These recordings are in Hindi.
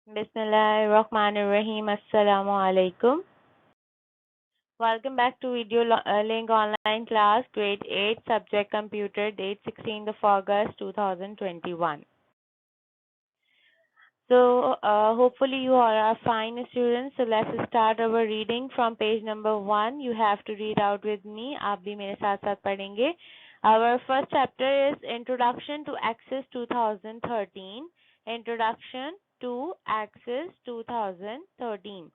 Bismillahirrahmanirrahim. Assalamu alaikum. Welcome back to Link Online Class, Grade 8, Subject Computer, date 16th of August 2021. So, hopefully you all are fine, students. So, let's start our reading from page number 1. You have to read out with me. आप भी मेरे साथ साथ पढ़ेंगे. Our first chapter is Introduction to Access 2013. Introduction to Access 2013.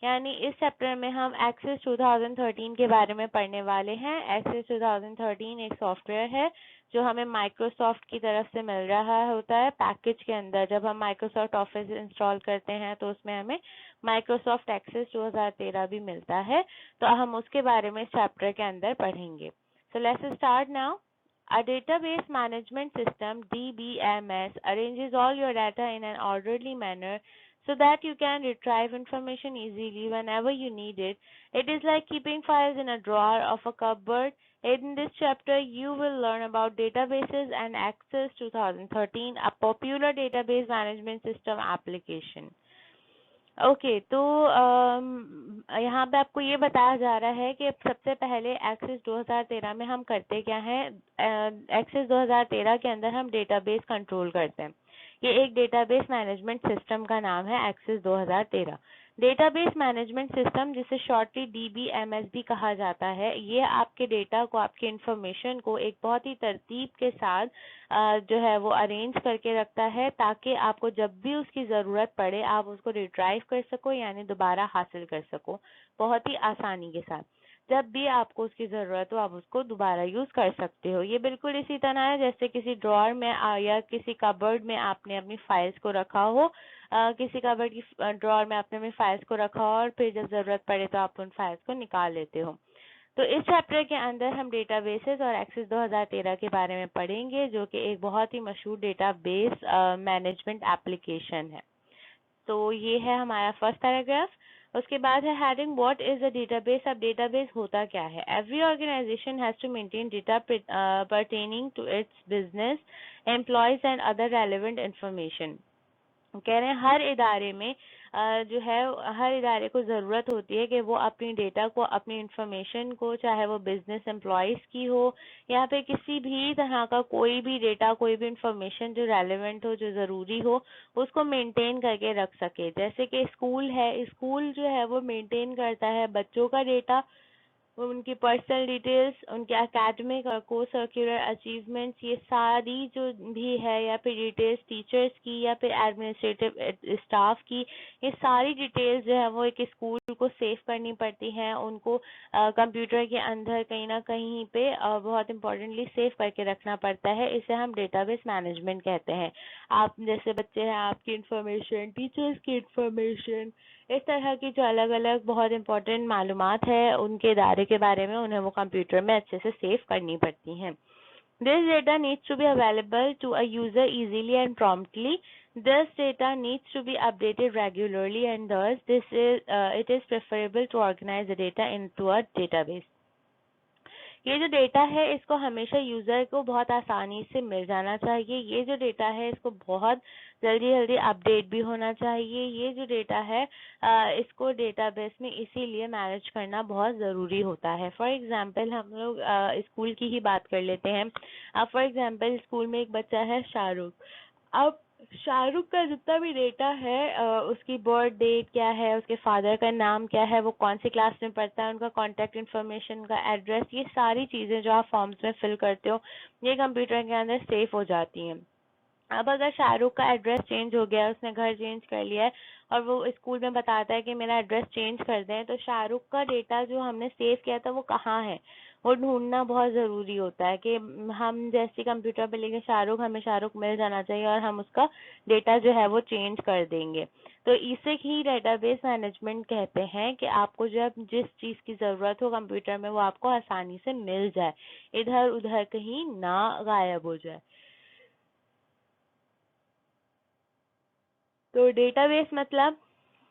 यानी इस चैप्टर में हम एक्सेस 2013 के बारे में पढ़ने वाले हैं. एक्सेस 2013 एक सॉफ्टवेयर है जो हमें माइक्रोसॉफ्ट की तरफ से मिल रहा होता है पैकेज के अंदर. जब हम माइक्रोसॉफ्ट ऑफिस इंस्टॉल करते हैं तो उसमें हमें माइक्रोसॉफ्ट एक्सेस 2013 भी मिलता है. तो हम उसके बारे में इस चैप्टर के अंदर पढ़ेंगे. So let's start now. A database management system (DBMS) arranges all your data in an orderly manner so that you can retrieve information easily whenever you need it. It is like keeping files in a drawer of a cupboard. In this chapter, you will learn about databases and Access 2013, a popular database management system application. Okay तो यहाँ पे आपको ये बताया जा रहा है कि सबसे पहले एक्सेस 2013 में हम करते क्या हैं. एक्सेस 2013 के अंदर हम डेटाबेस कंट्रोल करते हैं. ये एक डेटाबेस मैनेजमेंट सिस्टम का नाम है एक्सेस 2013. डेटाबेस मैनेजमेंट सिस्टम, जिसे शॉर्टली DBMS भी कहा जाता है, ये आपके डेटा को, आपके इंफॉर्मेशन को एक बहुत ही तरतीब के साथ जो है वो अरेंज करके रखता है ताकि आपको जब भी उसकी ज़रूरत पड़े आप उसको रिट्राइव कर सको, यानी दोबारा हासिल कर सको बहुत ही आसानी के साथ. जब भी आपको उसकी ज़रूरत हो आप उसको दोबारा यूज़ कर सकते हो. ये बिल्कुल इसी तरह है जैसे किसी ड्रॉअर में या किसी कबर्ड में आपने अपनी फाइल्स को रखा हो. किसी कबर्ड की ड्रॉअर में आपने अपनी फाइल्स को रखा हो और फिर जब ज़रूरत पड़े तो आप उन फाइल्स को निकाल लेते हो. तो इस चैप्टर के अंदर हम डेटाबेसेस और एक्सेस 2013 के बारे में पढ़ेंगे, जो कि एक बहुत ही मशहूर डेटाबेस मैनेजमेंट एप्लीकेशन है. तो ये है हमारा फर्स्ट पैराग्राफ. उसके बाद है heading, what is a database. अब डेटाबेस होता क्या है. Every organization has to maintain data pertaining to its business, employees and other relevant information. कह रहे हैं हर इदारे में जो है हर इदारे को ज़रूरत होती है कि वो अपनी डेटा को, अपनी इंफॉर्मेशन को, चाहे वो बिजनेस एम्प्लॉयज़ की हो या फिर किसी भी तरह का कोई भी डेटा, कोई भी इंफॉर्मेशन जो रेलेवेंट हो, जो ज़रूरी हो, उसको मेंटेन करके रख सके. जैसे कि स्कूल है, स्कूल जो है वो मेंटेन करता है बच्चों का डेटा, उनकी पर्सनल डिटेल्स, उनके एकेडमिक और को सर्कुलर अचीवमेंट्स, ये सारी जो भी है, या फिर डिटेल्स टीचर्स की या फिर एडमिनिस्ट्रेटिव स्टाफ की, ये सारी डिटेल्स जो है वो एक स्कूल को सेव करनी पड़ती हैं. उनको कंप्यूटर के अंदर कहीं ना कहीं पे बहुत इंपॉर्टेंटली सेव करके रखना पड़ता है. इसे हम डेटाबेस मैनेजमेंट कहते हैं. आप जैसे बच्चे हैं, आपकी इंफॉर्मेशन, टीचर्स की इंफॉर्मेशन, इस तरह की जो अलग अलग बहुत इंपॉर्टेंट मालूमात है उनके इदारे के बारे में, उन्हें वो कंप्यूटर में अच्छे से सेव करनी पड़ती हैं. This data needs to be available to a user easily and promptly. This data needs to be updated regularly, and thus it is preferable to organize the data into a database. ये जो डेटा है इसको हमेशा यूज़र को बहुत आसानी से मिल जाना चाहिए. ये जो डेटा है इसको बहुत जल्दी जल्दी अपडेट भी होना चाहिए. ये जो डेटा है इसको डेटाबेस में इसीलिए मैनेज करना बहुत ज़रूरी होता है. फॉर एग्जांपल हम लोग स्कूल की ही बात कर लेते हैं. अब फॉर एग्जांपल स्कूल में एक बच्चा है शाहरुख. अब शाहरुख का जितना भी डेटा है, उसकी बर्थ डेट क्या है, उसके फादर का नाम क्या है, वो कौन सी क्लास में पढ़ता है, उनका कॉन्टैक्ट इन्फॉर्मेशन, उनका एड्रेस, ये सारी चीज़ें जो आप फॉर्म्स में फिल करते हो ये कंप्यूटर के अंदर सेव हो जाती हैं. अब अगर शाहरुख का एड्रेस चेंज हो गया, उसने घर चेंज कर लिया है और वो स्कूल में बताता है कि मेरा एड्रेस चेंज कर दें, तो शाहरुख का डेटा जो हमने सेव किया था वो कहाँ है, वो ढूंढना बहुत ज़रूरी होता है. कि हम जैसे कंप्यूटर पे लिखे शाहरुख, हमें शाहरुख मिल जाना चाहिए और हम उसका डेटा जो है वो चेंज कर देंगे. तो इसे ही डेटाबेस मैनेजमेंट कहते हैं कि आपको जब जिस चीज़ की ज़रूरत हो कंप्यूटर में वो आपको आसानी से मिल जाए, इधर उधर कहीं ना गायब हो जाए. तो डेटाबेस मतलब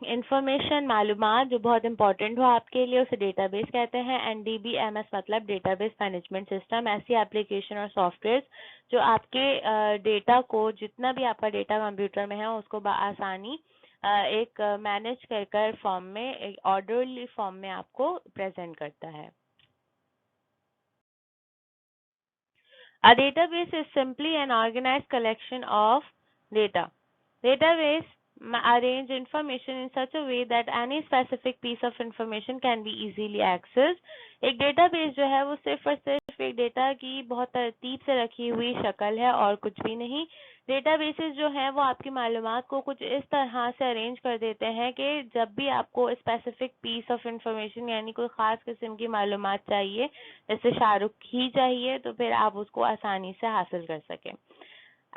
इंफॉर्मेशन, मालूमात जो बहुत इंपॉर्टेंट हो आपके लिए, उसे डेटाबेस कहते हैं. एंड DBMS मतलब डेटाबेस मैनेजमेंट सिस्टम, ऐसी एप्लीकेशन और सॉफ्टवेयर जो आपके डेटा को, जितना भी आपका डेटा कंप्यूटर में है, उसको आसानी एक मैनेज कर फॉर्म में, एक ऑर्डरली फॉर्म में आपको प्रेजेंट करता है। A database is simply an organized collection of data. Database arrange information in such a way that any specific piece of information can be easily accessed. एक database जो है वो सिर्फ और सिर्फ एक डेटा की बहुत तरतीब से रखी हुई शक्ल है और कुछ भी नहीं। डेटाबेसेस जो हैं वो आपकी मालूमात को कुछ इस तरह से अरेंज कर देते हैं कि जब भी आपको स्पेसिफिक पीस ऑफ इंफॉर्मेशन यानी कोई ख़ास किस्म की मालूमात चाहिए, जैसे शाहरुख ही चाहिए, तो फिर आप उसको आसानी से हासिल कर सकें।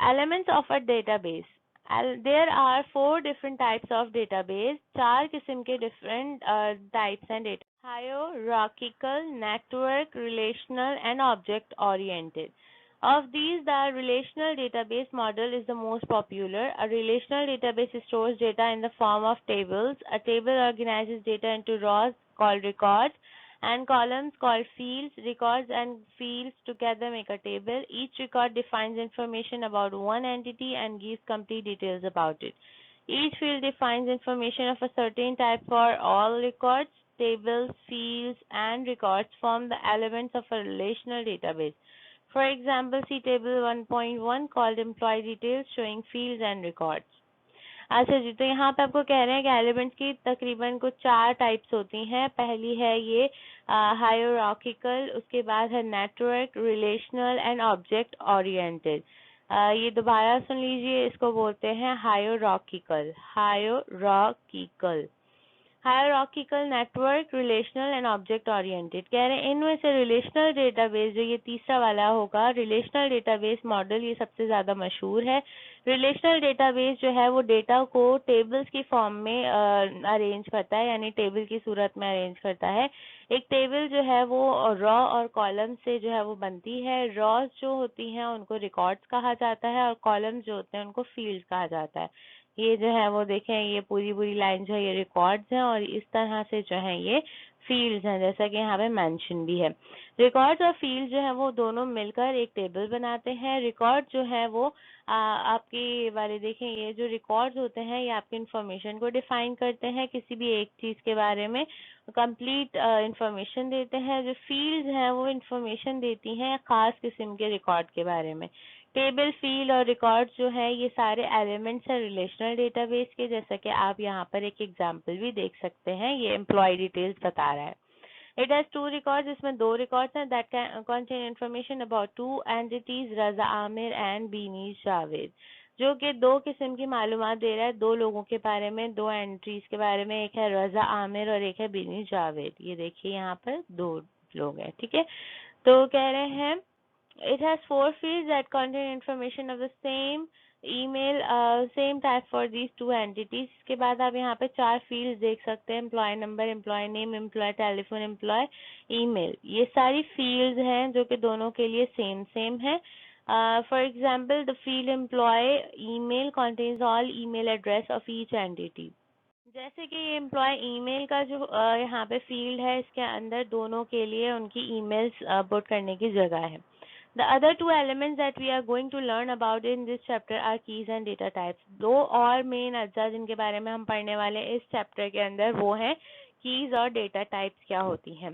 Elements of a database. There are 4 different types of database. 4 किस्म के different types हैं data. Hierarchical, network, relational, and object oriented. Of these, the relational database model is the most popular. A relational database stores data in the form of tables. A table organizes data into rows called records and columns called fields. Records and fields together make a table. Each record defines information about one entity and gives complete details about it. Each field defines information of a certain type for all records. Tables, fields, and records form the elements of a relational database. For example, see table 1.1 called employee details showing fields and records. अच्छा जी, तो यहाँ पे आपको कह रहे हैं कि एलिमेंट्स की तकरीबन कुछ 4 टाइप्स होती हैं। पहली है ये हायरार्किकल, उसके बाद है network, relational and object oriented. ये दोबारा सुन लीजिए, इसको बोलते हैं hierarchical. Hierarchical, hierarchical, network, relational and object oriented. कह रहे हैं इनमें से रिलेशनल डेटाबेस जो ये तीसरा वाला होगा, रिलेशनल डेटाबेस मॉडल, ये सबसे ज़्यादा मशहूर है। रिलेशनल डेटाबेस जो है वो डेटा को टेबल्स की फॉर्म में अरेंज करता है, यानी टेबल की सूरत में अरेंज करता है। एक टेबल जो है वो रॉ और कॉलम से जो है वो बनती है। रॉज जो होती हैं उनको रिकॉर्ड्स कहा जाता है और कॉलम्स जो होते हैं उनको फील्ड्स कहा जाता है। ये जो है वो देखें, ये पूरी पूरी लाइन जो है ये रिकॉर्ड्स हैं और इस तरह से जो है ये फील्ड्स हैं, जैसा कि यहाँ पे मेंशन भी है। रिकॉर्ड्स और फील्ड जो है वो दोनों मिलकर एक टेबल बनाते हैं। रिकॉर्ड जो है वो आपके वाले देखें, ये जो रिकॉर्ड्स होते हैं ये आपकी इंफॉर्मेशन को डिफाइन करते हैं, किसी भी एक चीज़ के बारे में कंप्लीट इंफॉर्मेशन देते हैं। जो फील्ड्स हैं वो इंफॉर्मेशन देती हैं खास किस्म के रिकॉर्ड के बारे में। टेबल, फील्ड और रिकॉर्ड जो है ये सारे एलिमेंट्स हैं रिलेशनल डेटाबेस के, जैसा कि आप यहाँ पर एक एग्जांपल भी देख सकते हैं। ये एम्प्लॉय डिटेल्स बता रहा है। इट हैज 2 रिकॉर्ड्स, इसमें 2 रिकॉर्ड्स हैं that can contain information about 2 entities, Raza Aamir and Bini Javed, जो कि 2 किस्म की मालूमात दे रहा है 2 लोगों के बारे में, 2 एंट्रीज के बारे में। एक है रजा आमिर और एक है बीनी जावेद। ये देखिए यहाँ पर 2 लोग हैं, ठीक है। तो कह रहे हैं it has 4 fields that contain information of the same email same type for these 2 entities। इसके बाद आप यहाँ पे 4 fields देख सकते हैं, employee number, employee name, employee telephone, employee email. ये सारी fields हैं जो कि दोनों के लिए सेम है। For example, the field employee email contains all email address of each entity। जैसे कि ये एम्प्लॉय ईमेल का जो यहाँ पे फील्ड है, इसके अंदर दोनों के लिए उनकी ईमेल्स पुट करने की जगह है। The other 2 elements that we are going to learn about in this chapter are keys and data types। 2 और मेन अज्जा जिनके बारे में हम पढ़ने वाले इस चैप्टर के अंदर वो है कीज और डेटा टाइप्स क्या होती हैं।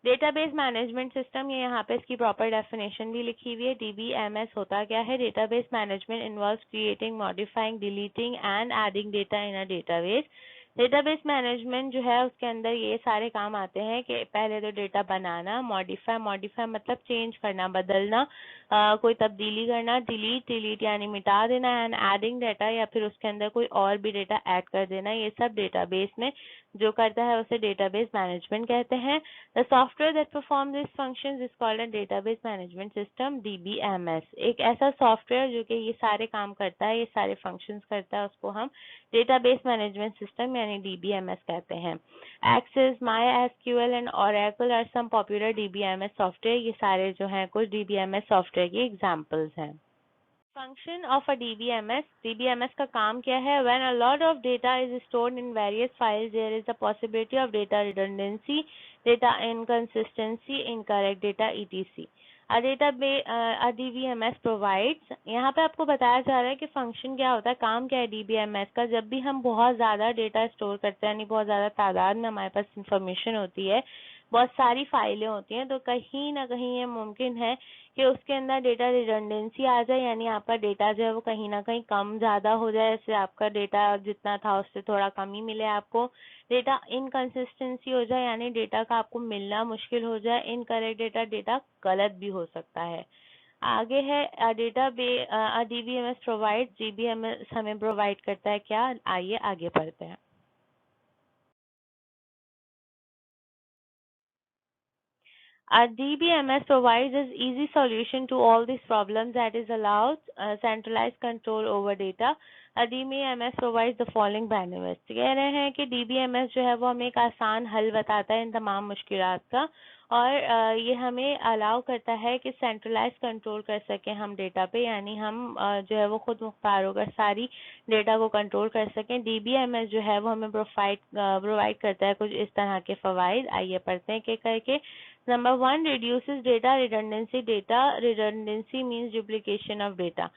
डेटाबेस मैनेजमेंट सिस्टम, ये यहाँ पे इसकी प्रॉपर डेफिनेशन भी लिखी हुई है। डीबीएमएस होता क्या है? Database management involves creating, modifying, deleting and adding data in a database. Database management जो है उसके अंदर ये सारे काम आते हैं कि पहले तो डेटा बनाना, मॉडिफाई मतलब चेंज करना, बदलना, कोई तब्दीली करना, डिलीट यानी मिटा देना, एंड एडिंग डेटा या फिर उसके अंदर कोई और भी डेटा ऐड कर देना। ये सब डेटाबेस में जो करता है उसे डेटाबेस मैनेजमेंट कहते हैं। The software that perform this functions is called a database management system, DBMS. एक ऐसा सॉफ्टवेयर जो कि ये सारे काम करता है, ये सारे फंक्शंस करता है, उसको हम डेटाबेस मैनेजमेंट सिस्टम यानी डीबीएमएस कहते हैं। Access, MySQL and Oracle are some popular DBMS software. ये सारे जो हैं कुछ डीबीएमएस सॉफ्टवेयर की एग्जांपल्स हैं। Function of a DBMS, DBMS का काम क्या है? When a lot of data is stored in various files there is a possibility of data redundancy, data inconsistency, incorrect data, etc। DBMS provides, यहाँ पे आपको बताया जा रहा है कि फंक्शन क्या होता है, काम क्या है DBMS का। जब भी हम बहुत ज़्यादा डेटा स्टोर करते हैं, यानी बहुत ज़्यादा तादाद में हमारे पास इंफॉर्मेशन होती है, बहुत सारी फाइलें होती हैं, तो कहीं ना कहीं ये मुमकिन है कि उसके अंदर डेटा रिडंडेंसी आ जाए, यानी आपका डेटा जो है वो कहीं ना कहीं कम ज़्यादा हो जाए। जैसे आपका डेटा जितना था उससे थोड़ा कम ही मिले आपको, डेटा इनकंसिस्टेंसी हो जाए, यानी डेटा का आपको मिलना मुश्किल हो जाए, इनकरेक्ट डेटा, डेटा गलत भी हो सकता है। आगे है डेटा बे DBMS प्रोवाइड, DBMS हमें प्रोवाइड करता है क्या, आइए आगे पढ़ते हैं। A DBMS provides an easy solution to all these problems that is allows centralized control over data. A DBMS provides the following benefits. कह रहे हैं कि DBMS जो है वो हमें एक आसान हल बताता है इन तमाम मुश्किलात का, और ये हमें अलाउ करता है कि सेंट्रलाइज कंट्रोल कर सकें हम डेटा पे, यानी हम जो है वो खुद मुख्तार होकर सारी डेटा को कंट्रोल कर सकें। DBMS जो है वो हमें प्रोवाइड करता है कुछ इस तरह के फवाइद, आइए पढ़ते हैं कि करके। Number one, reduces data redundancy. Data redundancy means duplication of data.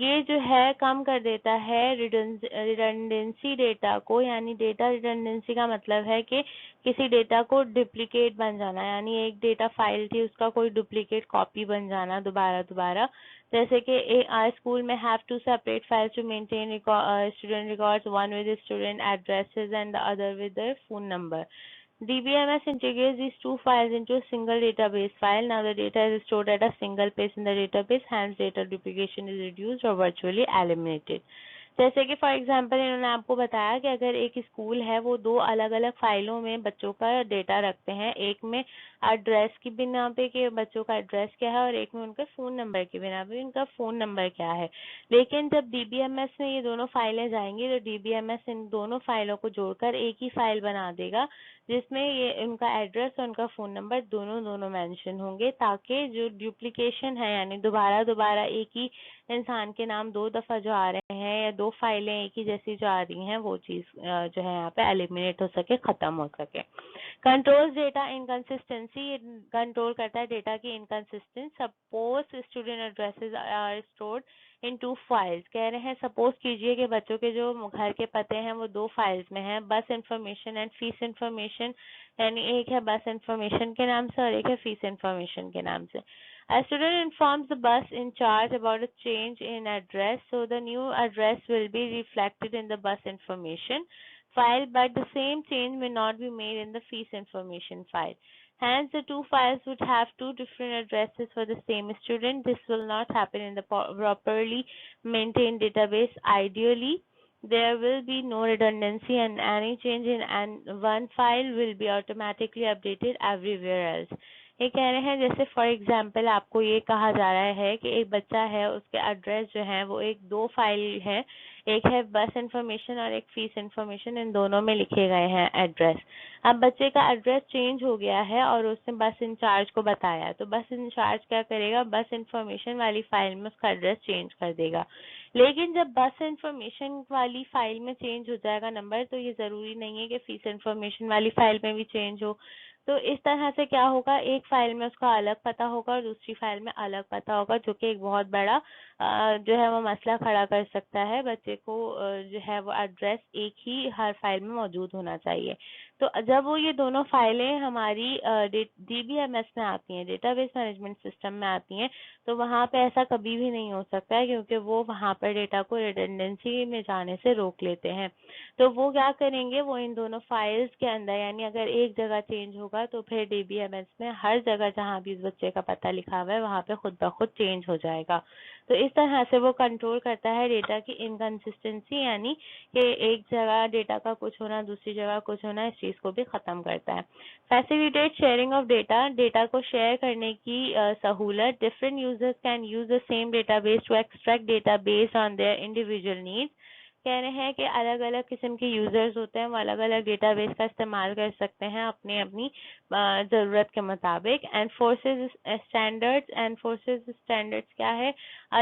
ये जो है कम कर देता है रिडंडेंसी डेटा को, यानी डेटा रिडंडेंसी का मतलब है कि किसी डेटा को डुप्लीकेट बन जाना, यानी एक डेटा फाइल थी उसका कोई डुप्लीकेट कॉपी बन जाना दोबारा दोबारा। जैसे कि स्कूल में have to separate files to maintain student records, one with student addresses and the other with their phone number. DBMS integrates these two files into a single database file. Now the data is stored at a single place in the database, hence data duplication is reduced or virtually eliminated. जैसे कि फॉर एग्जांपल इन्होंने आपको बताया कि अगर एक स्कूल है वो दो अलग अलग फाइलों में बच्चों का डेटा रखते हैं, एक में एड्रेस की बिना पे कि बच्चों का एड्रेस क्या है, और एक में उनके फ़ोन नंबर की बिना पे उनका फ़ोन नंबर क्या है। लेकिन जब DBMS में ये दोनों फाइलें जाएंगी तो DBMS इन दोनों फाइलों को जोड़कर एक ही फाइल बना देगा, जिसमें ये उनका एड्रेस और उनका फ़ोन नंबर दोनों दोनों मेंशन होंगे, ताकि जो डुप्लीकेशन है, यानी दोबारा दोबारा एक ही इंसान के नाम दो दफ़ा जो आ रहे हैं या दो फाइलें एक ही जैसी जो आ रही हैं, वो चीज़ जो है यहाँ पे एलिमिनेट हो सके, ख़त्म हो सके। कंट्रोल्स डेटा इनकंसिस्टेंसी, कंट्रोल करता है डेटा की inconsistent. Suppose student addresses are stored in two files, कह रहे हैं सपोज कीजिए कि बच्चों के जो घर के पते हैं वो दो फाइल्स में हैं, बस इंफॉर्मेशन एंड फीस इंफॉर्मेशन, यानी एक है बस इंफॉर्मेशन के नाम से और एक है फीस इंफॉर्मेशन के नाम से। A student informs the bus in charge about a change in address, so the new address will be reflected in the bus information file, but the same change may not be made in the fees information file. Hence, the two files would have two different addresses for the same student. This will not happen in the properly maintained database. Ideally, there will be no redundancy and any change in one file will be automatically updated everywhere else. ये कह रहे हैं जैसे फॉर एग्जांपल आपको ये कहा जा रहा है कि एक बच्चा है, उसके एड्रेस जो है वो एक दो फाइल है, एक है बस इंफॉर्मेशन और एक फीस इंफॉर्मेशन, इन दोनों में लिखे गए हैं एड्रेस। अब बच्चे का एड्रेस चेंज हो गया है और उसने बस इंचार्ज को बताया, तो बस इंचार्ज क्या करेगा, बस इंफॉर्मेशन वाली फाइल में उसका एड्रेस चेंज कर देगा। लेकिन जब बस इंफॉर्मेशन वाली फाइल में चेंज हो जाएगा नंबर, तो ये ज़रूरी नहीं है कि फीस इंफॉर्मेशन वाली फाइल में भी चेंज हो। तो इस तरह से क्या होगा, एक फाइल में उसका अलग पता होगा और दूसरी फाइल में अलग पता होगा, जो कि एक बहुत बड़ा जो है वो मसला खड़ा कर सकता है। बच्चे को जो है वो एड्रेस एक ही हर फाइल में मौजूद होना चाहिए। तो जब वो ये दोनों फाइलें हमारी DBMS में आती हैं, डेटाबेस मैनेजमेंट सिस्टम में आती हैं, तो वहाँ पे ऐसा कभी भी नहीं हो सकता है, क्योंकि वो वहाँ पर डेटा को रिडंडेंसी में जाने से रोक लेते हैं। तो वो क्या करेंगे, वो इन दोनों फाइल्स के अंदर, यानी अगर एक जगह चेंज होगा तो फिर DBMS में हर जगह जहाँ भी उस बच्चे का पता लिखा हुआ है वहाँ पे खुद ब खुद चेंज हो जाएगा। तो इस तरह से वो कंट्रोल करता है डेटा की इनकंसिस्टेंसी, यानी कि एक जगह डेटा का कुछ होना दूसरी जगह कुछ होना, इस चीज़ को भी ख़त्म करता है। Facilitate sharing of data, data को शेयर करने की सहूलत। Different users can use the same database to extract data based on their individual needs. कह रहे हैं कि अलग अलग किस्म के यूजर्स होते हैं, वो अलग अलग डेटाबेस का इस्तेमाल कर सकते हैं अपनी अपनी ज़रूरत के मुताबिक। एनफोर्सेस स्टैंडर्ड्स क्या है,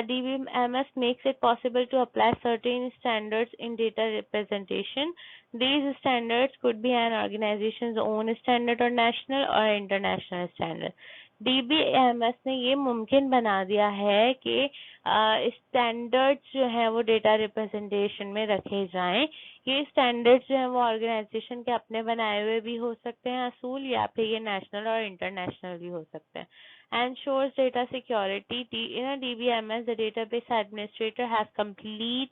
DBMS makes it possible to apply certain standards in data representation. These standards could be an organization's own standard or national or international standard. DBMS ने ये मुमकिन बना दिया है कि स्टैंडर्ड्स जो हैं वो डेटा रिप्रेजेंटेशन में रखे जाएं। ये स्टैंडर्ड्स जो हैं वो ऑर्गेनाइजेशन के अपने बनाए हुए भी हो सकते हैं असूल, या फिर ये नेशनल और इंटरनेशनल भी हो सकते हैं। Ensures data security. In a DBMS, the database administrator has complete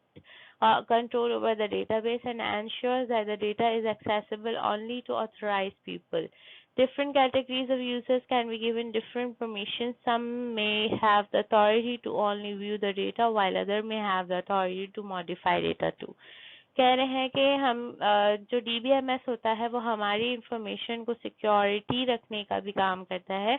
control over the database and ensures that the data is accessible only to authorized people. Different categories of users can be given different permissions. Some may have the authority to only view the data, while others may have the authority to modify data too. कह रहे हैं कि हम जो DBMS होता है वो हमारी इंफॉर्मेशन को सिक्योरिटी रखने का भी काम करता है।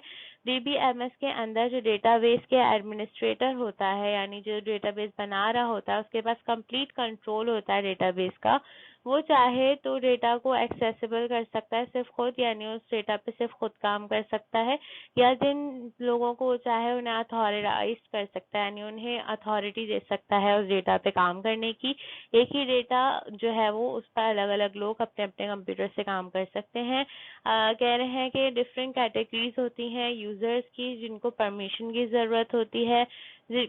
DBMS के अंदर जो डेटाबेस के एडमिनिस्ट्रेटर होता है, यानी जो डेटाबेस बना रहा होता है, उसके पास कंप्लीट कंट्रोल होता है डेटाबेस का। वो चाहे तो डेटा को एक्सेसिबल कर सकता है सिर्फ खुद, यानी उस डेटा पे सिर्फ खुद काम कर सकता है, या जिन लोगों को चाहे उन्हें अथॉराइज कर सकता है, यानी उन्हें अथॉरिटी दे सकता है उस डेटा पे काम करने की। एक ही डेटा जो है वो उस पर अलग अलग लोग अपने अपने कंप्यूटर से काम कर सकते हैं। कह रहे हैं कि डिफरेंट कैटेगरीज होती हैं यूजर्स की, जिनको परमिशन की जरूरत होती है।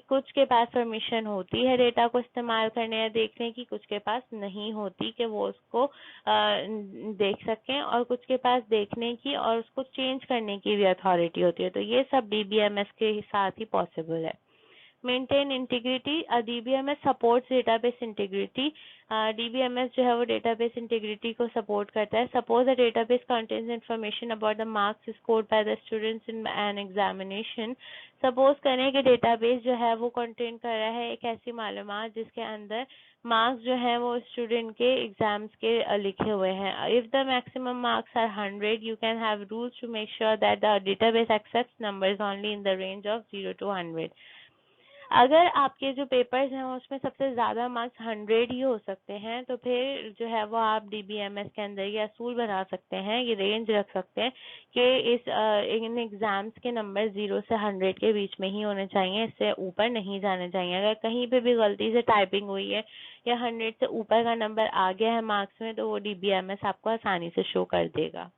कुछ के पास परमिशन होती है डेटा को इस्तेमाल करने या देखने की, कुछ के पास नहीं होती कि वो उसको देख सकें, और कुछ के पास देखने की और उसको चेंज करने की भी अथॉरिटी होती है। तो ये सब DBMS के साथ ही पॉसिबल है। Maintain integrity. DBMS supports database integrity. DBMS जो है वो डेटाबेस इंटीग्रिटी को सपोर्ट करता है। Suppose the database contains information about the marks scored by the students in an examination. Suppose करें कि डेटाबेस जो है वो कंटेन कर रहा है एक ऐसी मालूमात जिसके अंदर मार्क्स जो है वो स्टूडेंट के एग्जाम्स के लिखे हुए हैं। If the maximum marks are 100, you can have rules to make sure that the database accepts numbers only in the range of 0 to 100. अगर आपके जो पेपर्स हैं उसमें सबसे ज्यादा मार्क्स 100 ही हो सकते हैं, तो फिर जो है वो आप DBMS के अंदर ये असूल बना सकते हैं, ये रेंज रख सकते हैं कि इन एग्जाम्स के नंबर 0 से 100 के बीच में ही होने चाहिए, इससे ऊपर नहीं जाने चाहिए। अगर कहीं पे भी गलती से टाइपिंग हुई है या 100 से ऊपर का नंबर आ गया है मार्क्स में, तो वो DBMS आपको आसानी से शो कर देगा।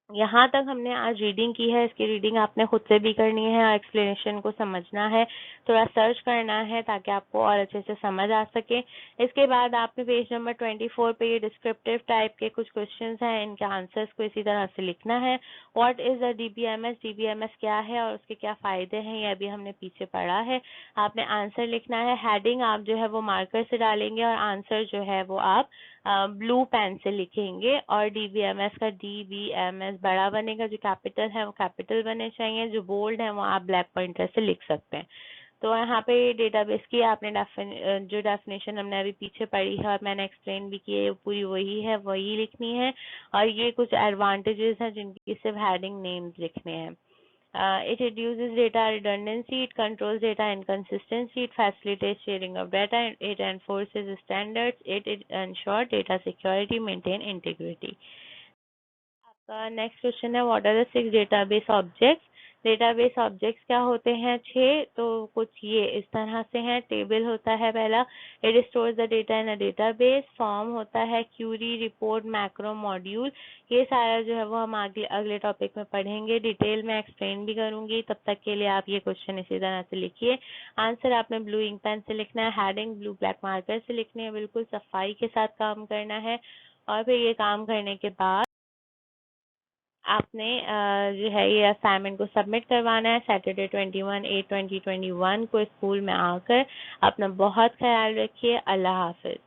यहाँ तक हमने आज रीडिंग की है। इसकी रीडिंग आपने खुद से भी करनी है और एक्सप्लेनेशन को समझना है, थोड़ा सर्च करना है ताकि आपको और अच्छे से समझ आ सके। इसके बाद आपने पेज नंबर 24 पे ये डिस्क्रिप्टिव टाइप के कुछ क्वेश्चंस हैं, इनके आंसर्स को इसी तरह से लिखना है। What is the DBMS? DBMS क्या है और उसके क्या फायदे हैं, ये अभी हमने पीछे पढ़ा है। आपने आंसर लिखना है। हेडिंग आप जो है वो मार्कर से डालेंगे और आंसर जो है वो आप ब्लू पेन से लिखेंगे। और DBMS का DBMS बड़ा बनेगा, जो कैपिटल है वो कैपिटल बने चाहिए, जो बोल्ड है वो आप ब्लैक पॉइंटर से लिख सकते हैं। तो यहाँ पे डेटाबेस की आपने जो डेफिनेशन हमने अभी पीछे पढ़ी है और मैंने एक्सप्लेन भी की है, पूरी वही है, वही लिखनी है। और ये कुछ एडवांटेजेस हैं जिनकी सिर्फ हेडिंग नेम्स लिखने हैं। It reduces data redundancy, it controls data inconsistency, it facilitates sharing of data, it enforces standards, it ensures data security, maintain integrity. आपका नेक्स्ट क्वेश्चन है, what are the 6 database objects? Database objects क्या होते हैं? 6। तो कुछ ये इस तरह से हैं। टेबल होता है पहला, it stores the data in a database. Form होता है, क्यूरी, रिपोर्ट, मैक्रो, मॉड्यूल। ये सारा जो है वो हम अगले टॉपिक में पढ़ेंगे, डिटेल में एक्सप्लेन भी करूंगी। तब तक के लिए आप ये क्वेश्चन इसी तरह से लिखिए। आंसर आपने ब्लू इंक पेन से लिखना है, हेडिंग ब्लू ब्लैक मार्कर से लिखनी है, बिल्कुल सफाई के साथ काम करना है। और फिर ये काम करने के बाद आपने जो है ये असाइनमेंट को सबमिट करवाना है सैटरडे 21/8/2021 को स्कूल में आकर। अपना बहुत ख्याल रखिए। अल्लाह हाफिज।